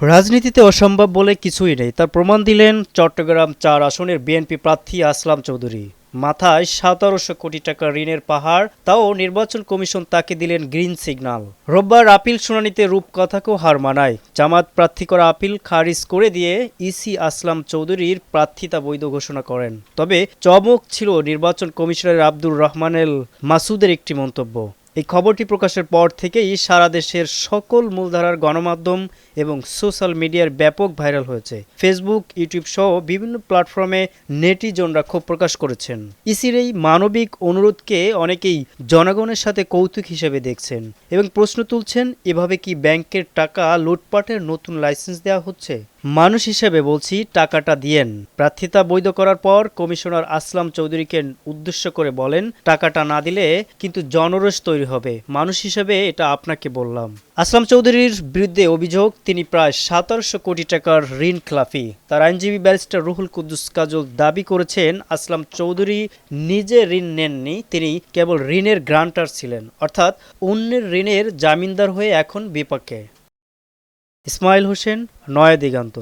রাজনীতিতে অসম্ভব বলে কিছুই নেই, তার প্রমাণ দিলেন চট্টগ্রাম-৪ আসনের বিএনপি প্রার্থী আসলাম চৌধুরী। মাথায় ১৭০০ কোটি টাকা ঋণের পাহাড়, তাও নির্বাচন কমিশন তাকে দিলেন গ্রিন সিগন্যাল। রোববার আপিল শুনানিতে রূপকথাকেও হার মানায়। জামায়াত প্রার্থী করা আপিল খারিজ করে দিয়ে ইসি আসলাম চৌধুরীর প্রার্থিতা বৈধ ঘোষণা করেন। তবে চমক ছিল নির্বাচন কমিশনার আব্দুর রহমানেল মাসুদের একটি মন্তব্য। এই খবরটি প্রকাশের পর থেকেই সারা দেশের সকল মূলধারার গণমাধ্যম এবং সোশ্যাল মিডিয়ার ব্যাপক ভাইরাল হয়েছে। ফেসবুক, ইউটিউব সহ বিভিন্ন প্ল্যাটফর্মে নেটিজনরা ক্ষোভ প্রকাশ করেছেন। ইসির এই মানবিক অনুরোধকে অনেকেই জনগণের সাথে কৌতুক হিসেবে দেখছেন এবং প্রশ্ন তুলছেন, এভাবে কি ব্যাংকের টাকা লুটপাটের নতুন লাইসেন্স দেওয়া হচ্ছে? মানুষ হিসেবে বলছি, টাকাটা দিয়েন। প্রার্থিতা বৈধ করার পর কমিশনার আসলাম চৌধুরীকে উদ্দেশ্য করে বলেন, টাকাটা না দিলে কিন্তু জনরোষ তৈরি হবে। মানুষ হিসেবে এটা আপনাকে বললাম। আসলাম চৌধুরীর বিরুদ্ধে অভিযোগ, তিনি প্রায় ১৭০০ কোটি টাকার ঋণ খেলাপি। তার আইনজীবী ব্যারিস্টার রুহুল কুদ্দুস কাজল দাবি করেছেন, আসলাম চৌধুরী নিজে ঋণ নেননি, তিনি কেবল ঋণের গ্রান্টার ছিলেন, অর্থাৎ অন্যের ঋণের জামিনদার হয়ে এখন বিপাকে। ইসমাইল হোসেন, নয়া দিগন্ত।